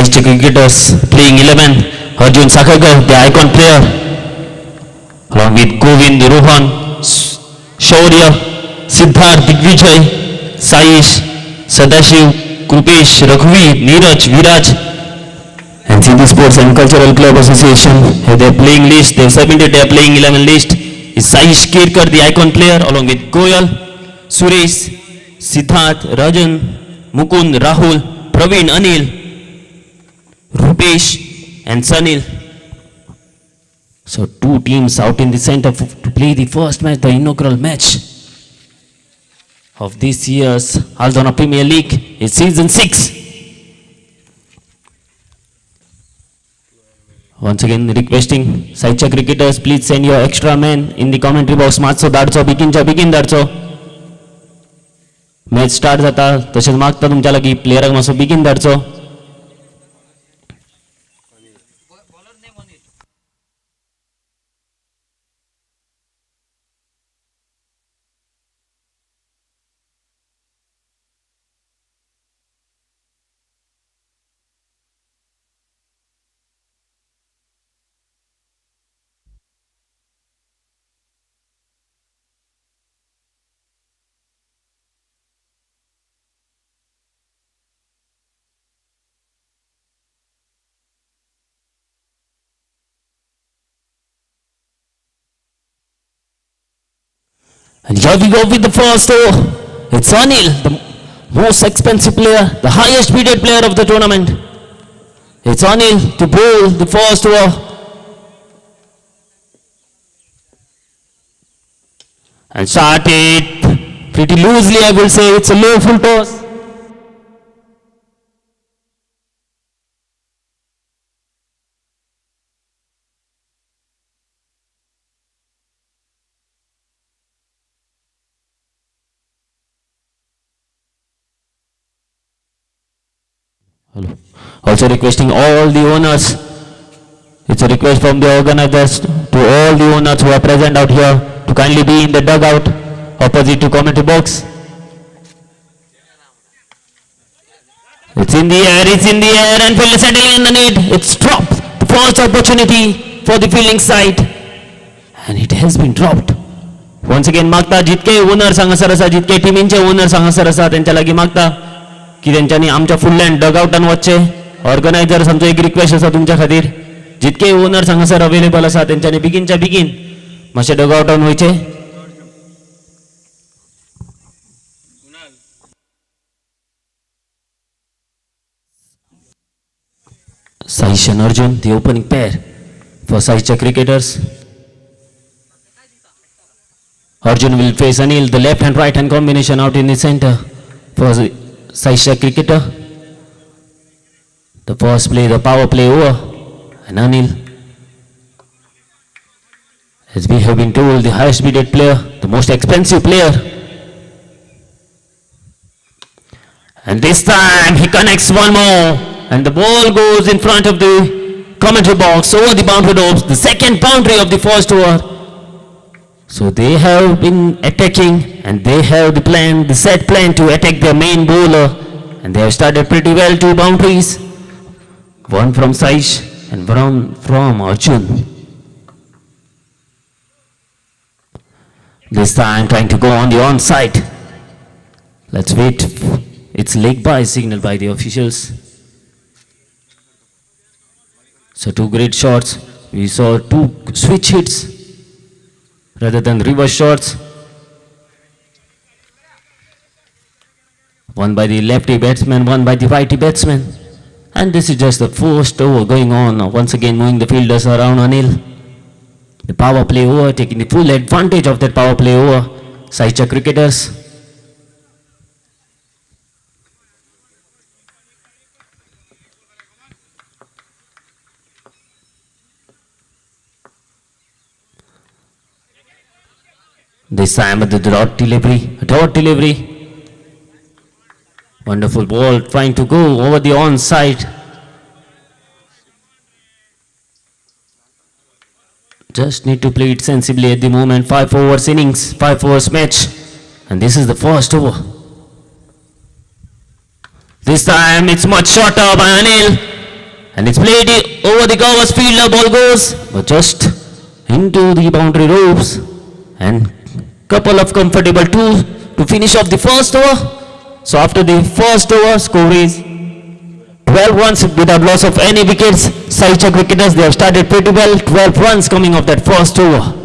Saichi cricketers playing 11. Arjun Sakhagar, the icon player, along with Govind, Rohan, Shaurya, Siddharth, Digvijay, Saish, Sadashiv, Krupesh, Raghuvi, Neeraj, Viraj, and Sindhi Sports and Cultural Club Association have their playing list. They have submitted their playing 11 list. Is Saish Kirkar, the icon player, along with Goyal, Suresh, Siddharth, Rajan, Mukund, Rahul, Praveen, Anil, Rupesh, and Sanil. So two teams out in the center to play the first match, the inaugural match of this year's Aldona Premier League. It's season 6. Once again requesting Saicha cricketers, please send your extra men in the commentary box. मातसो धाडचो, begin धाडचो. Match start जाता, तशेंच मागता तुमच्या लागीं प्लेयराक मातसो begin धाडचो. And here we go with the first over. It's Anil, the most expensive player, the highest bidded player of the tournament. It's Anil to bowl the first over. And start it pretty loosely, I will say. It's a low full toss. Hello. Also requesting all the owners, it's a request from the organizers to all the owners who are present out here to kindly be in the dugout opposite to commentary box. It's in the air and fielder settling in the net. It's dropped. The first opportunity for the fielding side and it has been dropped. Once again मागता जितके owners हांगासर आसा, जितके टिमींचे owners हांगासर आसा तेंच्या लागीं मागता की तेंच्यांनी आमच्या फुडल्यान डगआउटान वचचे. ऑर्गनायझर्स आमचो एक रिक्वेस्ट आसा तुमच्या खातीर, जितके ओनर्स हांगासर अवेलेबल आसा तेंच्यांनी बेगीनच्या बेगीन मातशे डगआउटान वयचे. Saish and Arjun, the opening pair for Saicha cricketers. Arjun will face Anil, the left and right hand combination out in the center for Saicha cricketer. The first play, the power play over, and Anil, as we have been told, the highest bidded player, the most expensive player. And this time he connects one more, and the ball goes in front of the commentary box over the boundary ropes, the second boundary of the first over. So they have been attacking and they have the plan, the set plan to attack their main bowler, and they have started pretty well, 2 boundaries, one from Saish and one from Arjun. This time trying to go on the onside. Let's wait. It's leg by signal by the officials. So 2 great shots. We saw 2 switch hits rather than reverse shots. One by the lefty batsman, one by the righty batsman. And this is just the first over going on. Once again moving the fielders around Anil. The power play over, taking the full advantage of that power play over. Saicha cricketers. This time with the dot delivery. Wonderful ball trying to go over the onside. Just need to play it sensibly at the moment. 5 overs innings, 5 overs match. And this is the first over. This time it's much shorter by Anil. And it's played over the covers fielder. Ball goes, but just into the boundary ropes. And couple of comfortable two to finish off the first over. So after the first over, score is 12 runs without loss of any wickets. Saicha cricketers, they have started pretty well. 12 runs coming off that first over.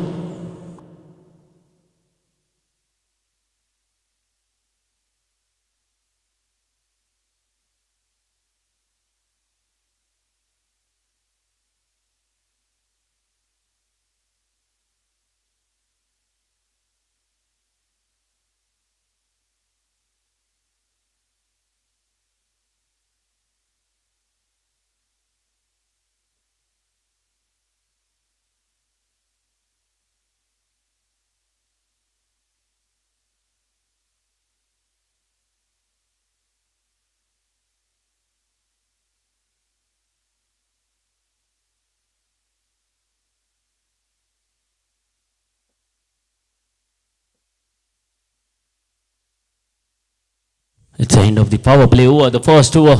It's the end of the power play over the first over.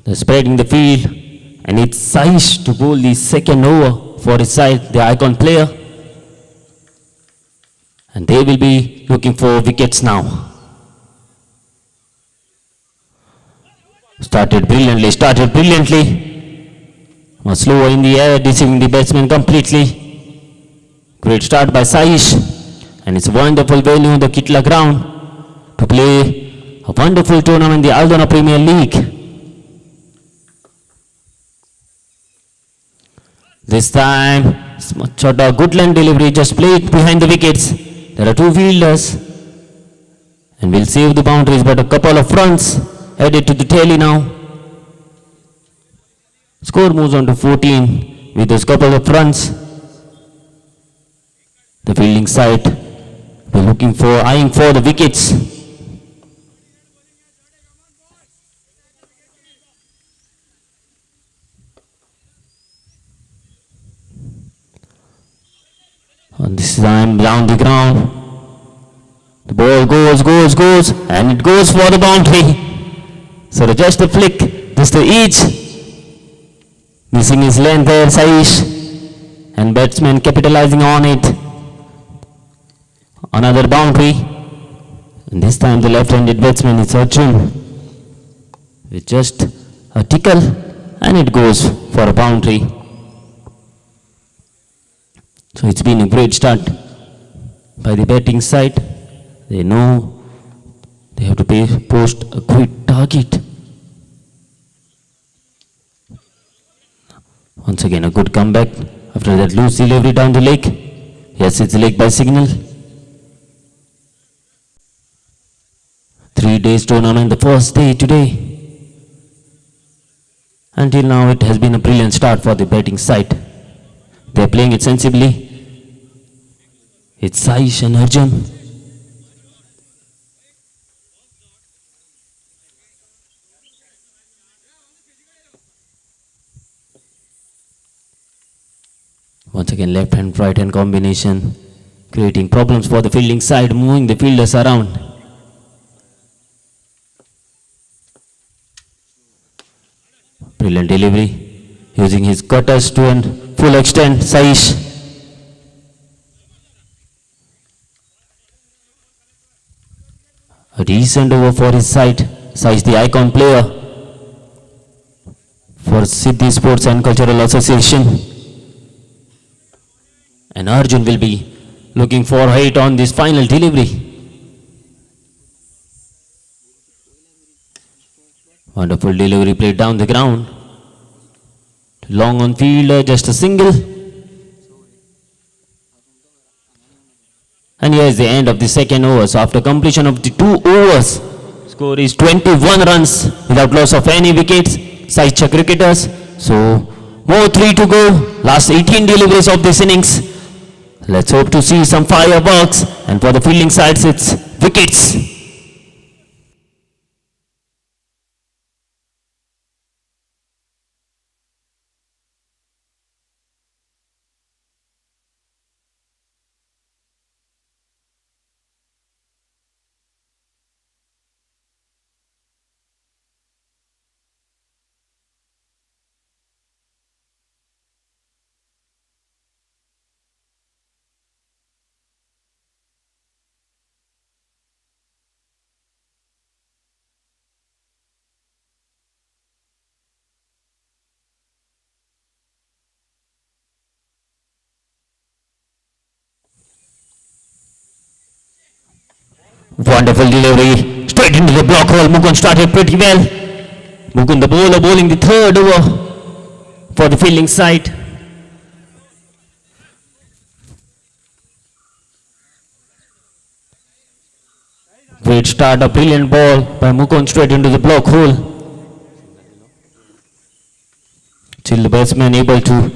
They're spreading the field, and it's Saish to bowl the second over for his side, the icon player. And they will be looking for wickets now. Started brilliantly. Was slower in the air, deceiving the batsman completely. Great start by Saish, and it's a wonderful venue on the Kitla ground to play a wonderful tournament, the Aldona Premier League. This time, Chota Goodland delivery just played behind the wickets. There are two fielders, and will save the boundaries, but a couple of runs headed to the tally now. Score moves on to 14 with those couple of runs. The fielding side will eyeing for the wickets. And this time down the ground. The ball goes, and it goes for the boundary. So just a flick, just a each. Missing his length there, Saish. And batsman capitalizing on it. Another boundary. And this time the left-handed batsman is Arjun. With just a tickle, and it goes for a boundary. So it's been a great start by the batting side. They know they have to post a quick target. Once again, a good comeback after that loose delivery down the leg. Yes, it's leg by signal. 3 days tournament, the first day today. Until now, it has been a brilliant start for the batting side. They are playing it sensibly. It's Saish and Arjun. Once again, left hand, right hand combination, creating problems for the fielding side, moving the fielders around. Brilliant delivery, using his cutters to a full extent, Saish. A decent over for his side. Saish, the icon player for Siddhi Sports and Cultural Association. And Arjun will be looking for height on this final delivery. Wonderful delivery played down the ground. Long on fielder, just a single. And here is the end of the second over. So after completion of the 2 overs, score is 21 runs without loss of any wickets. Saicha cricketers. So more 3 to go. Last 18 deliveries of this innings. Let's hope to see some fireworks. And for the fielding sides, it's wickets. Wonderful delivery. Straight into the block hole. Mukund started pretty well. Mukund, the bowler, bowling the third over for the fielding side. Great start, a brilliant ball by Mukund straight into the block hole. Still the batsman able to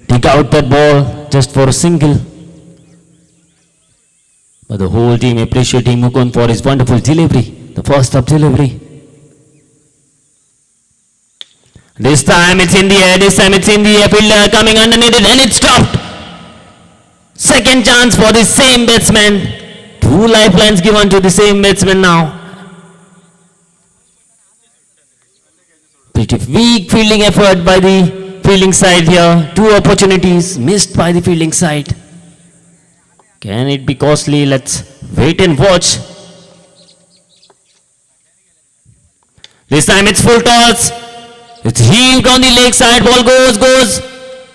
dig out that ball just for a single. But the whole team appreciating Mukund for his wonderful delivery, the first up delivery. This time it's in the air, fielder coming underneath it and it's stopped. Second chance for the same batsman. Two lifelines given to the same batsman now. Pretty weak fielding effort by the fielding side here. Two opportunities missed by the fielding side. Can it be costly? Let's wait and watch. This time it's full toss. It's heaved on the leg side. Ball goes.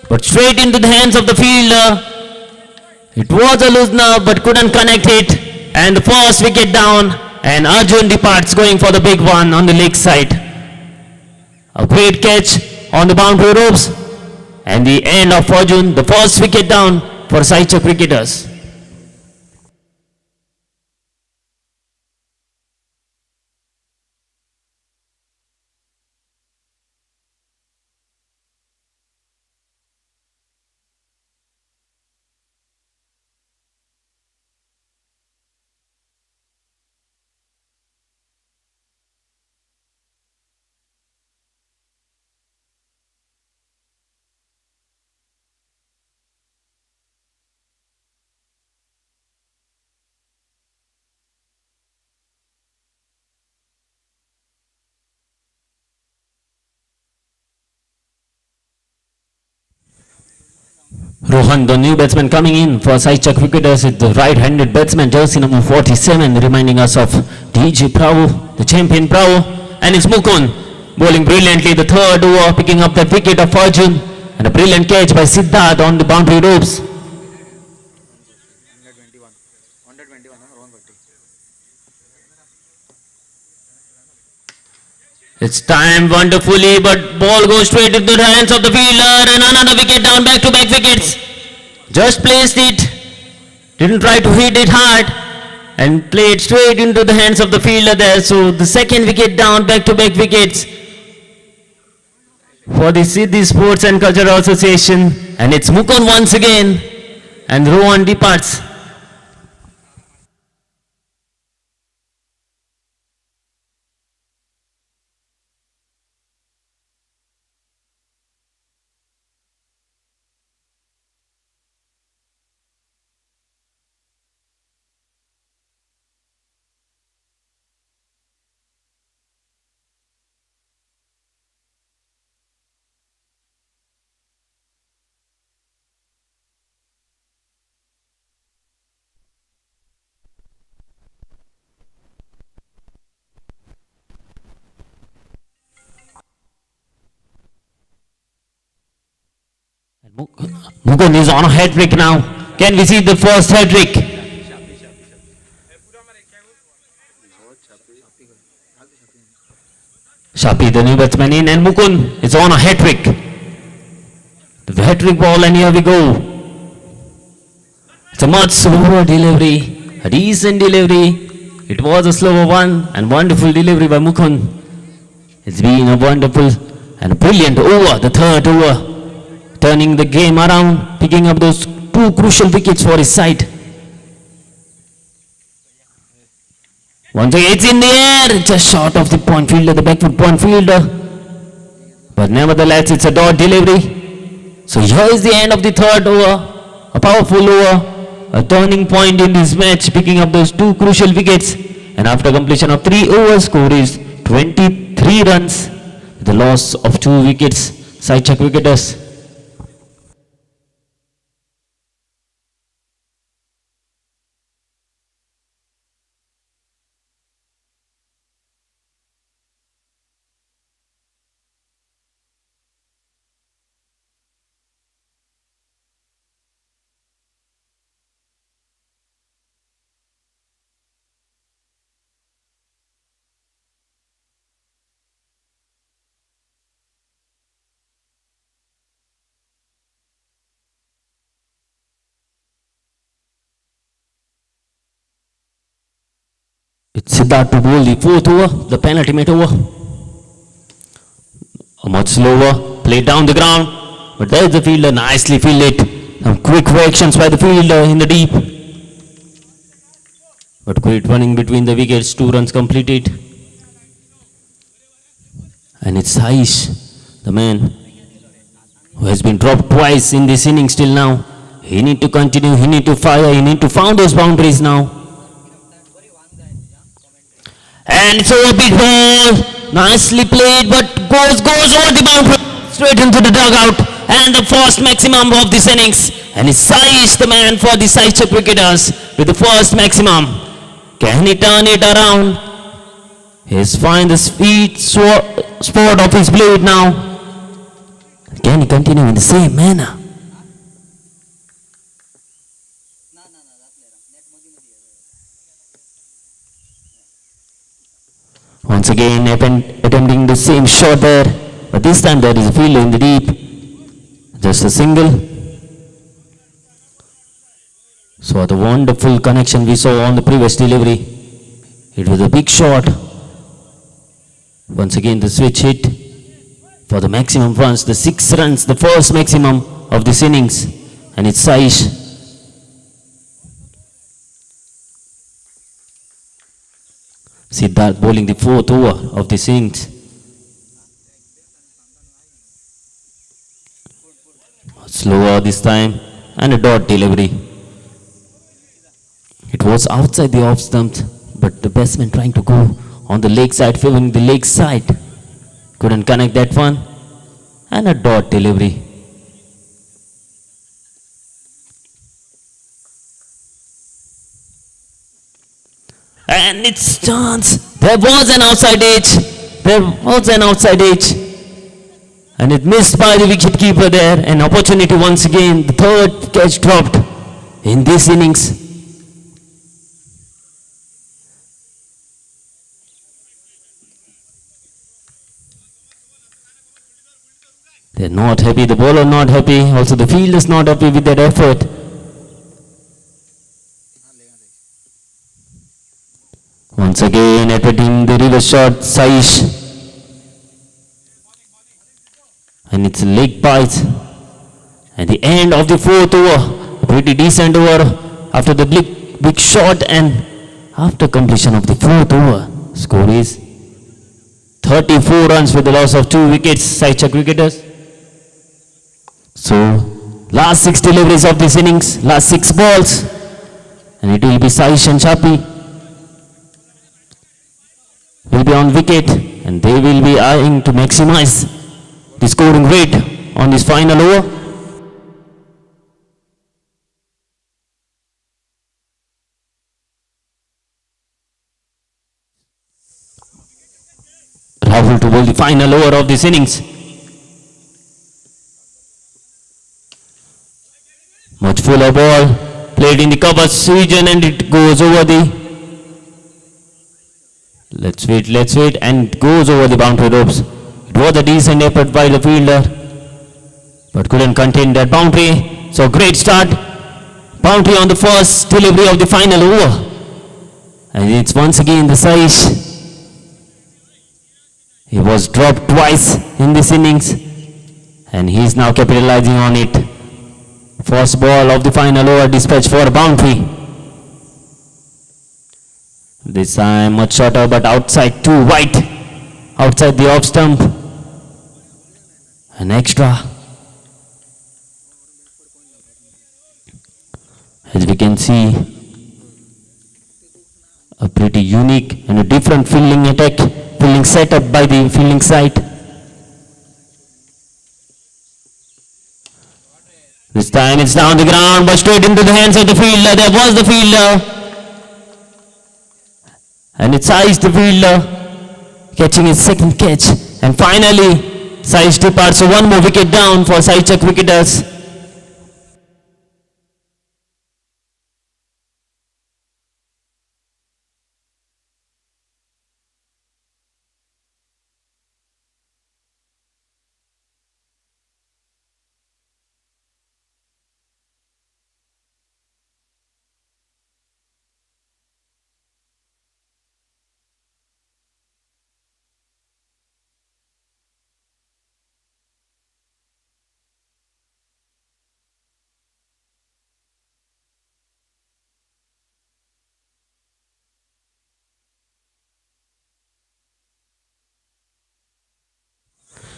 But straight into the hands of the fielder. It was a loose nerve but couldn't connect it. And the first wicket down. And Arjun departs going for the big one on the leg side. A great catch on the boundary ropes. And the end of Arjun. The first wicket down for Saichak cricketers. Rohan, the new batsman coming in for Saichak cricketers, is the right-handed batsman, jersey number 47, reminding us of DJ Bravo, the champion Bravo, and it's Mukund bowling brilliantly the third over, picking up the wicket of Arjun, and a brilliant catch by Siddharth on the boundary ropes. It's timed wonderfully, but ball goes straight into the hands of the fielder and another wicket down, back-to-back wickets. Just placed it, didn't try to hit it hard and played straight into the hands of the fielder there. So the second wicket down, back-to-back wickets for the Siddhi Sports and Cultural Association. And it's Mukund once again and Rohan departs. Mukund is on a hat-trick now. Can we see the first hat-trick? Shapi, the new batsman in, and Mukund is on a hat-trick. The hat-trick ball, and here we go. It's a much slower delivery, a decent delivery. It was a slower one, and wonderful delivery by Mukund. It's been a wonderful and a brilliant over, the third over. Turning the game around, picking up those two crucial wickets for his side. Once again, it's in the air, just short of the point fielder, the backfoot point fielder. But nevertheless, it's a dot delivery. So here is the end of the third over, a powerful over, a turning point in this match, picking up those two crucial wickets. And after completion of 3 overs, score is 23 runs, with the loss of 2 wickets. Saichak cricketers. It's Siddharth to bowl the fourth over, the penultimate over. A much slower, play down the ground, but there's the fielder, nicely fielded. Some quick reactions by the fielder in the deep. But quick running between the wickets, 2 runs completed. And it's Aish, the man who has been dropped twice in this innings till now. He need to continue, he need to fire, he need to found those boundaries now. And it's over, big ball. Nicely played, but goes over the boundary, straight into the dugout. And the first maximum of this innings. And it's Saish, the man for the Saicha cricketers, with the first maximum. Can he turn it around? He's find the sweet spot of his blade now. Can he continue in the same manner? Once again attempting the same shot there, but this time there is a fielder in the deep. Just a single. So the wonderful connection we saw on the previous delivery. It was a big shot. Once again the switch hit for the maximum runs, the 6 runs, the first maximum of this innings. And it's Saish. Siddharth bowling the 4th over of this innings. Slower this time and a dot delivery. It was outside the off stump, but the batsman trying to go on the leg side, favoring the leg side. Couldn't connect that one. And a dot delivery. And it's chance. There was an outside edge. There was an outside edge. And it missed by the wicketkeeper there. An opportunity once again. The third catch dropped in this innings. They're not happy. The bowler not happy. Also the field is not happy with their effort. Once again attempting the reverse shot, Saish. And it's a leg bites. At the end of the 4th over, a pretty decent over after the big shot, and after completion of the 4th over, score is 34 runs with the loss of 2 wickets, Saicha cricketers. So, last 6 deliveries of this innings, last 6 balls, and it will be Saish and Chapi will be on wicket, and they will be eyeing to maximize the scoring rate on this final over. Rahul to bowl the final over of this innings. Much fuller ball, played in the cover region, and it goes over the Let's wait, and it goes over the boundary ropes. It was a decent effort by the fielder, but couldn't contain that boundary. So great start. Boundary on the first delivery of the final over. And it's once again the Saish. He was dropped twice in this innings, and he's now capitalizing on it. First ball of the final over dispatched for a boundary. This time much shorter, but outside, too wide, outside the off stump. An extra. As we can see, a pretty unique and a different fielding setup by the fielding side. This time it's down the ground, but straight into the hands of the fielder. There was the fielder. And it's Saish, the fielder, catching his second catch. And finally, Saish departs. So one more wicket down for Saicha cricketers.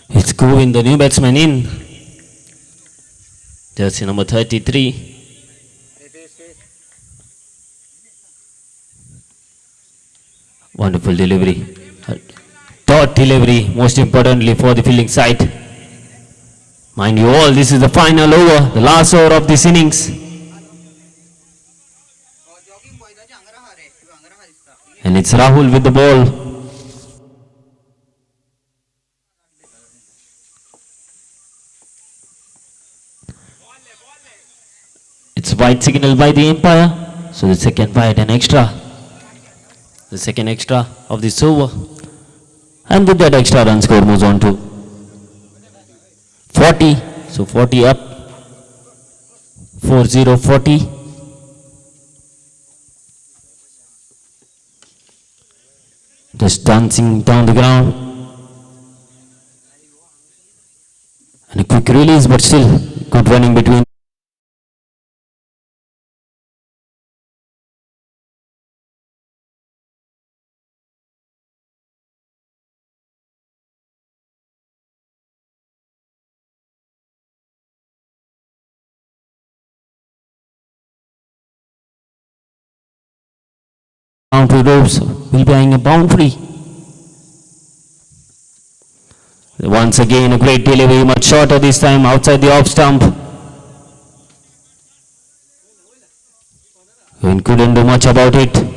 It's Govind, the new batsman in. Jersey number 33. Wonderful delivery. Dot delivery, most importantly for the fielding side. Mind you all, this is the final over, the last over of this innings. And it's Rahul with the ball. It's white signal by the umpire. So the second wide and extra. The second extra of this over. And with that extra run score moves on to 40. So 40 up. 4-0 40. Just dancing down the ground. And a quick release, but still good running between. Boundary ropes will be having a boundary. Once again, a great delivery, much shorter this time, outside the off stump. And couldn't do much about it.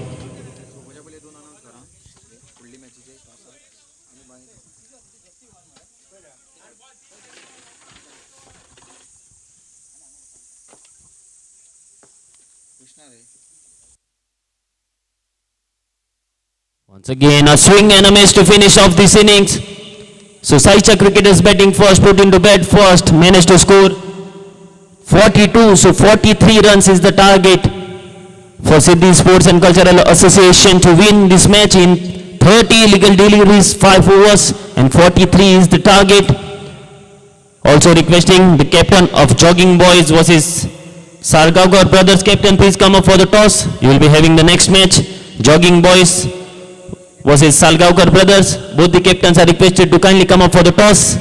Once again, a swing and a miss to finish off this innings. So Saicha cricketers batting first, put into bed first, managed to score 42. So 43 runs is the target for Siddhi Sports and Cultural Association to win this match in 30 legal deliveries, 5 overs, and 43 is the target. Also requesting the captain of Jogging Boys versus Salgaonkar Brothers captain, please come up for the toss. You will be having the next match, Jogging Boys versus Salgaonkar Brothers. Both the captains are requested to kindly come up for the toss.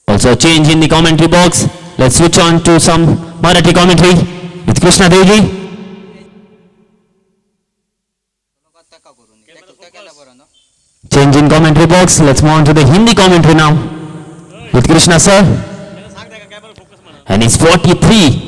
Also a change in the commentary box. Let's switch on to some Marathi commentary with Krishna Devji. Change in commentary box. Let's move on to the Hindi commentary now with Krishna sir. And it's 43.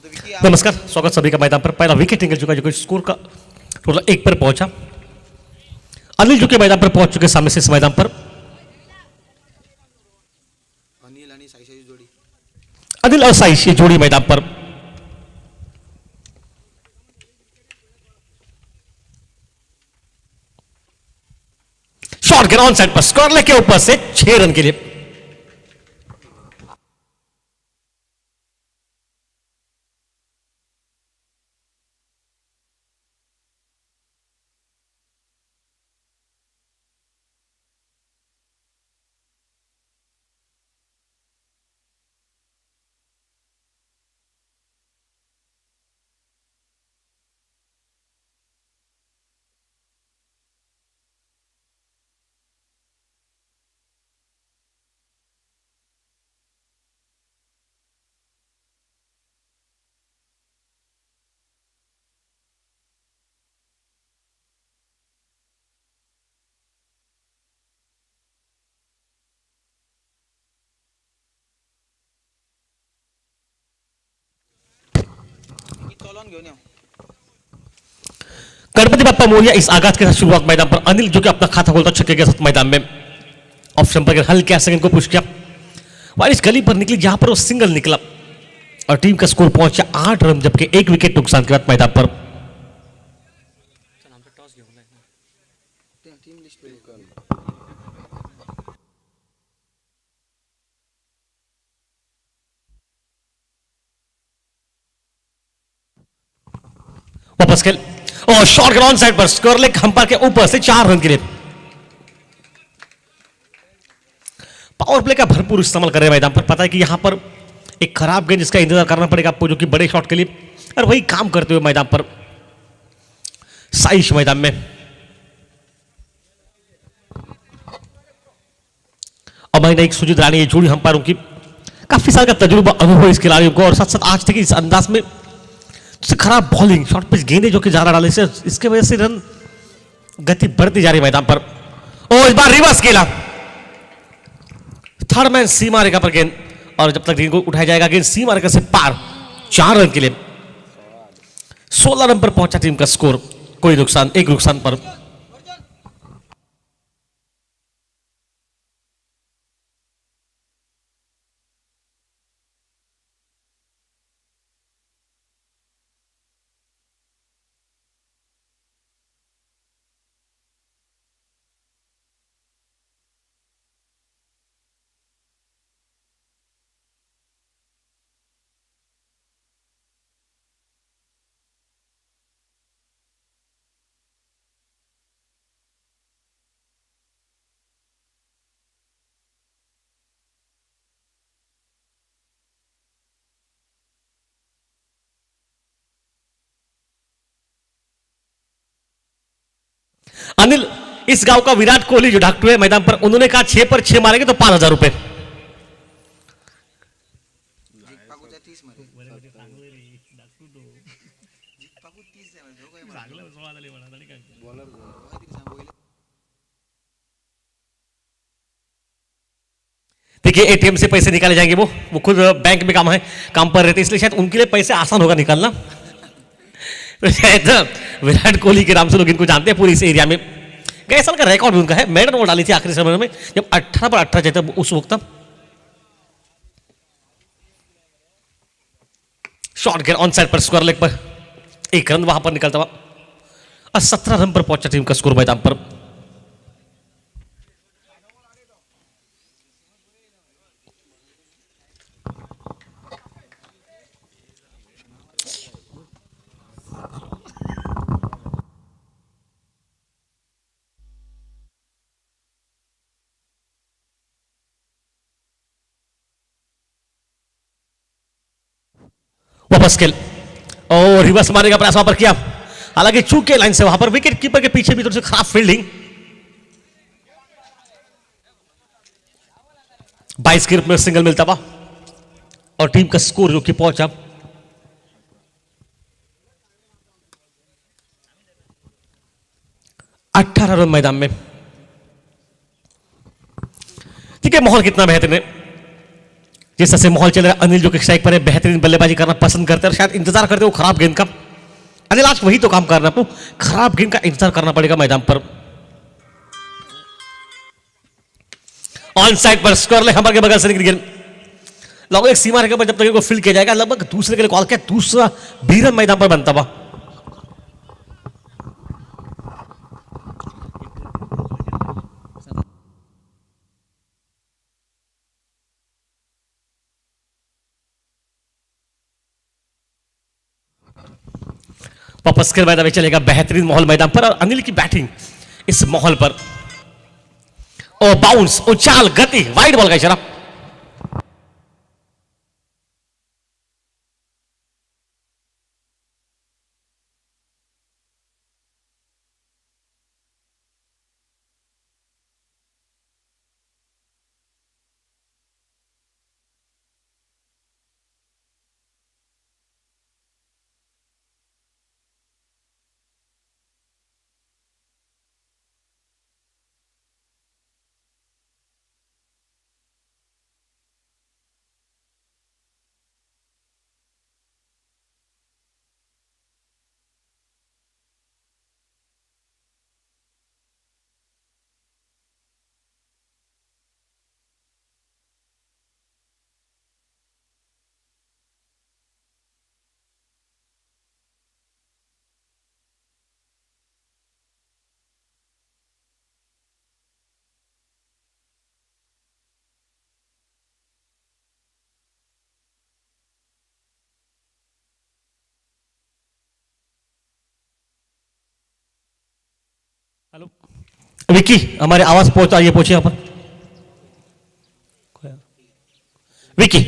नमस्कार, स्वागत सभी का मैदान पर। पहला wicket निकल चुका है, जो कि स्कोर का टोटल 1 पर पहुंचा। अनिल जो कि मैदान पर पहुंच चुके सामने से इस मैदान पर। अनिल और साइश ये जोड़ी मैदान पर। शॉट गिरा ऑन साइड पर, स्कोर लेके ऊपर से 6 रन के लिए। गणपति बाप्पा मोरिया इस आगाज के साथ शुरुआत मैदान पर। अनिल जो कि अपना खाता खोलता छक्के के साथ मैदान में ऑप्शन पर हल्के सेकंड को पुश किया। बारिश गली पर निकली जहां पर वो सिंगल निकला और टीम का स्कोर पहुंचा 8 रन, जबकि 1 विकेट नुकसान के बाद मैदान पर। वापस खेल और शॉट ऑन साइड पर, स्कोर लेग हम्पायर के ऊपर से 4 रन के लिए। पावर प्ले का भरपूर इस्तेमाल कर रहे हैं मैदान पर। पता है कि यहां पर एक खराब गेंद जिसका इंतजार करना पड़ेगा आपको, जो कि बड़े शॉट के लिए, और वही काम करते हुए मैदान पर साइश मैदान में। और मैंने एक सुजीत रानी, ये जोड़ी हम्पायरों की काफी साल का तजुर्बा अनुभव इस खिलाड़ियों को, और साथ साथ आज तक इस अंदाज में खराब बॉलिंग, शॉर्ट पिच गेंदे जो कि ज्यादा डाले से इसके वजह से रन गति बढ़ती जा रही मैदान पर। और इस बार रिवर्स खेला, थर्ड मैन सीमा रेखा पर गेंद, और जब तक गेंद को उठाया जाएगा गेंद सीमा रेखा से पार, 4 रन के लिए। 16 रन पर पहुंचा टीम का स्कोर, कोई नुकसान, 1 नुकसान पर। अनिल इस गांव का विराट कोहली जो ढाकटू है मैदान पर, उन्होंने कहा 6 पर 6 मारेंगे तो 5,000 रुपए। देखिए एटीएम से पैसे निकाले जाएंगे, वो खुद बैंक में काम पर रहते, इसलिए शायद उनके लिए पैसे आसान होगा निकालना। तो शायद विराट कोहली के नाम से लोग इनको जानते हैं पूरी इस एरिया में। गए साल का रिकॉर्ड भी उनका है, मेडन वो डाली थी आखिरी समय में जब 18 पर 18 जीता उस वक्त। शॉट गेंद ऑन साइड पर, स्क्वायर लेग पर 1 रन वहां पर निकलता हुआ, और 17 रन पर पहुंचा टीम का स्कोर मैदान पर। वापस खेल और रिवर्स मारने का प्रयास वहां पर किया, हालांकि चूके लाइन से वहां पर विकेट कीपर के पीछे भी थोड़ी सी खराब फील्डिंग। 22 के रूप में सिंगल मिलता हुआ, और टीम का स्कोर जो कि पहुंचा 18 रन मैदान में। ठीक है, माहौल कितना बेहतरीन है। जिस तरह से माहौल चल रहा है, अनिल जो कि स्ट्राइक पर है, बेहतरीन बल्लेबाजी करना पसंद करते हैं और शायद इंतजार करते हो खराब गेंद का। अनिल आज वही तो काम करना आपको, खराब गेंद का इंतजार करना पड़ेगा मैदान पर। ऑन साइड पर स्कोर ले हमारे के बगल से निकली गेंद, लगभग एक सीमा रेखा पर जब तक इनको फील्ड किया जाएगा, लगभग दूसरे के लिए कॉल किया, दूसरा बीरन मैदान पर बनता हुआ। वापस खेल मैदान में चलेगा, बेहतरीन माहौल मैदान पर और अनिल की बैटिंग इस माहौल पर। ओ बाउंस, उछाल, गति, वाइड बॉल का इशारा। हेलो विक्की, हमारे आवाज पहुंचा, ये पहुंचे यहां पर विक्की।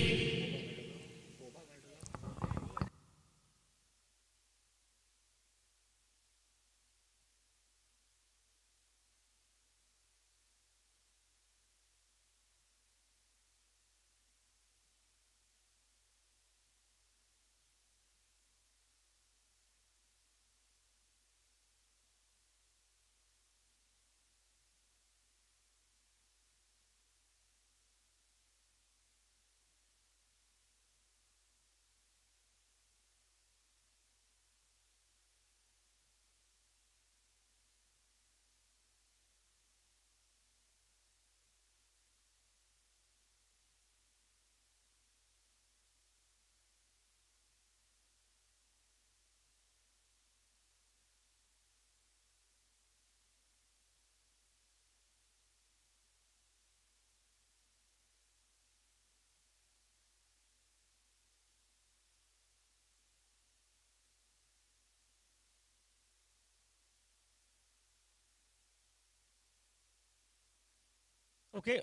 ओके,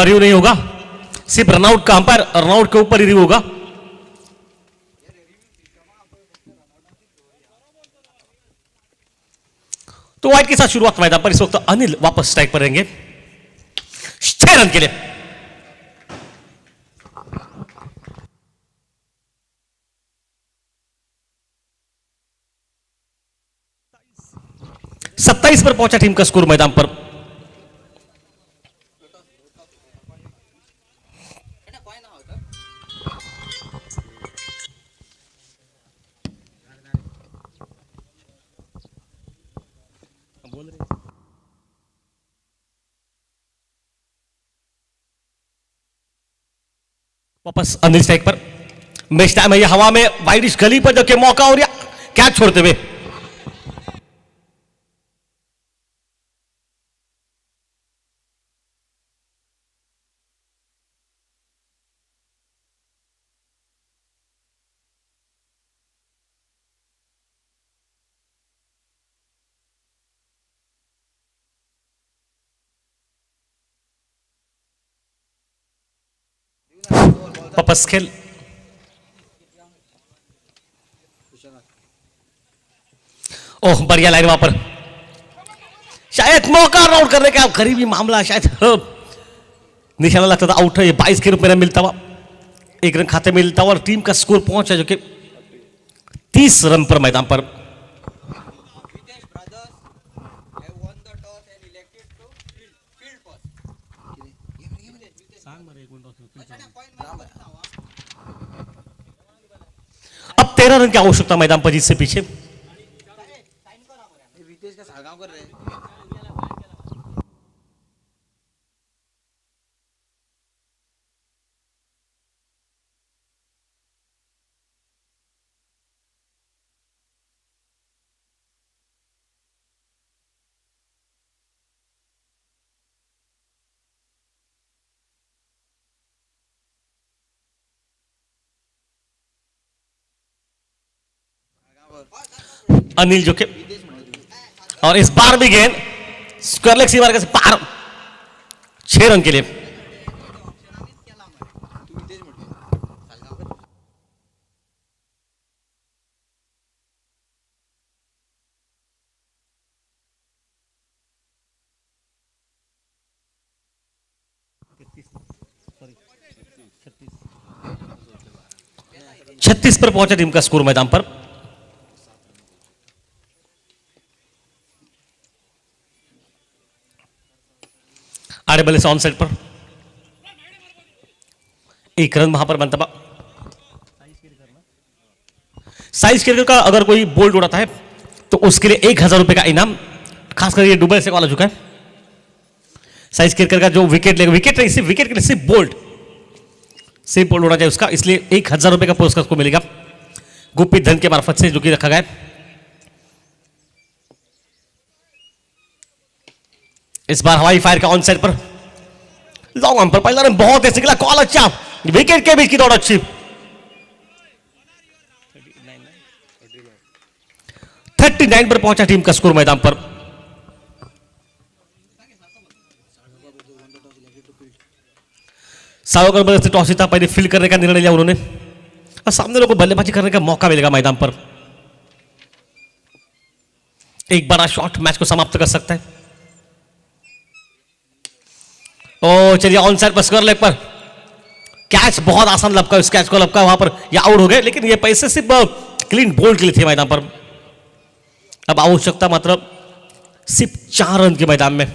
रिव्यू नहीं होगा, सिर्फ रनआउट का अंपायर रनआउट के ऊपर ही रिव्यू होगा। तो वाइड के साथ शुरुआत मैदान पर इस वक्त अनिल वापस स्ट्राइक पर रहेंगे 6 रन के लिए। सत्ताईस पर पहुंचा टीम का स्कोर मैदान पर। वापस अनिल स्ट्राइक पर, मैच टाइम है ये हवा में वाइडिश गली पर जबकि मौका हो रहा कैच छोड़ते हुए। वापस खेल, ओह बढ़िया लाइन वहां पर, शायद मौका राउंड करने का करीबी मामला, शायद निशाना लगता था आउट है, ये 22 के रूप में मिलता हुआ, 1 रन खाते में मिलता हुआ और टीम का स्कोर पहुंचा जो कि 30 रन पर मैदान पर। अब 13 रन की आवश्यकता मैदान पर जीत से पीछे। रितेश का सागाव कर रहे हैं। अनिल जो के और इस बार भी गेंद स्क्वायर लेग सीमा से पार 6 रन के लिए। छत्तीस पर पहुंचा टीम का स्कोर मैदान पर। आड़े बल्ले से ऑन साइड पर 1 रन वहां पर बनता। साइज क्रिकेट का अगर कोई बोल्ड उड़ाता है तो उसके लिए 1000 रुपए का इनाम, खासकर ये दुबई से कॉल आ चुका है। साइज क्रिकेट का जो विकेट लेगा, विकेट नहीं सिर्फ विकेट के लिए सिर्फ बोल्ड उड़ा जाए उसका, इसलिए 1000 रुपए का पुरस्कार को मिलेगा गुप्त धन के मार्फत से जो कि रखा गया है। इस बार हवाई फायर का ऑन साइड पर लॉन्ग ऑन पर पहला रन बहुत ऐसे निकला, कॉल अच्छा, विकेट के बीच की दौड़ अच्छी। 39 पर पहुंचा टीम का स्कोर मैदान पर। सावकर बल्ले से टॉस जीता, पहले फील्ड करने का निर्णय लिया उन्होंने और सामने लोगों को बल्लेबाजी करने का मौका मिलेगा मैदान पर। एक बड़ा शॉट मैच को समाप्त कर सकता है। ओ चलिए ऑन साइड पर स्क्वायर लेग पर कैच बहुत आसान लपका, इस कैच को लपका वहां पर या आउट हो गए, लेकिन ये पैसे सिर्फ क्लीन बोल्ड के लिए थे मैदान पर। अब आवश्यकता मात्र सिर्फ 4 रन के मैदान में।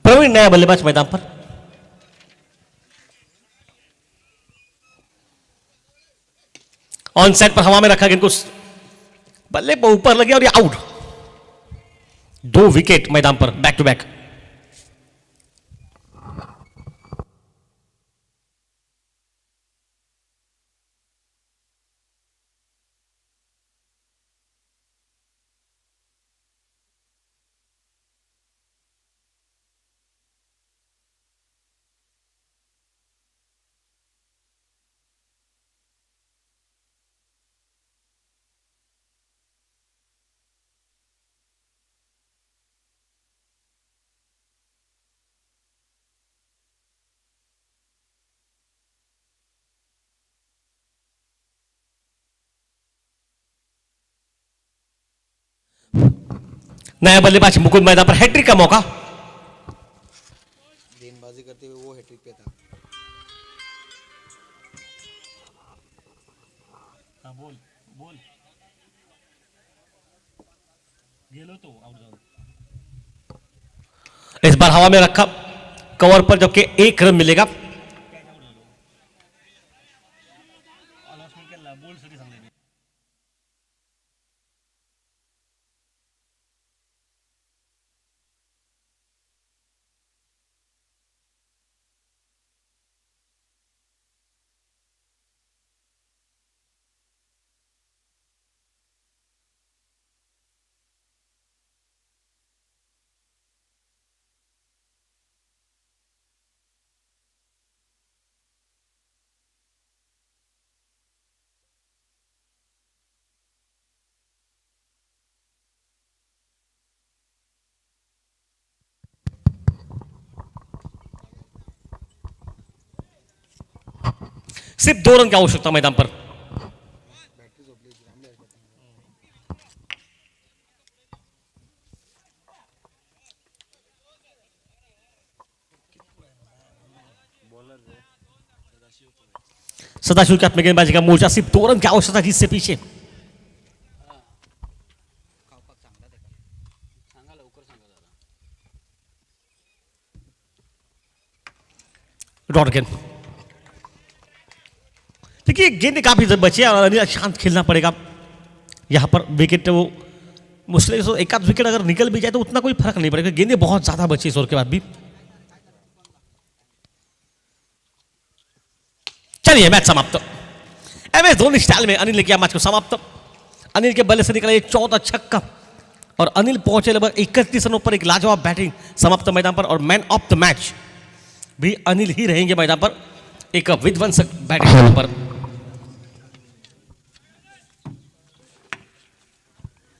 प्रवीण नया बल्लेबाज मैदान पर। ऑन साइड पर हवा में रखा गेंद को बल्ले पर ऊपर लगे और ये आउट। 2 विकेट मैदान पर बैक टू बैक। नया बल्लेबाज मुकुंद मैदान पर, हैट्रिक का मौका। गेंदबाजी करते हुए वो हैट्रिक पे था। बोल बोल गेलो तो आउट जाओ। इस बार हवा में रखा कवर पर, जबकि 1 रन मिलेगा। सिर्फ 2 रन की आवश्यकता मैदान पर। सदाशिव के हाथ में गेंदबाजी का मोर्चा, सिर्फ 2 रन की आवश्यकता जिससे पीछे। सांगा लवकर सांगा जरा. डॉट गेंद। देखिए गेंद काफी बची है और अनिल शांत खेलना पड़ेगा यहां पर। विकेट वो मुश्किल से एक आध विकेट अगर निकल भी जाए तो उतना कोई फर्क नहीं पड़ेगा, गेंदें बहुत ज्यादा बची इस ओवर के बाद भी। चलिए मैच समाप्त। MS धोनी स्टाइल में अनिल ने किया मैच को समाप्त। अनिल के बल्ले से निकला ये 14 छक्का और अनिल पहुंचे लगभग 31 रनों पर। एक लाजवाब बैटिंग समाप्त मैदान पर और मैन ऑफ द मैच भी अनिल ही रहेंगे मैदान पर, एक विध्वंसक बैटिंग पर।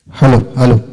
Hello hello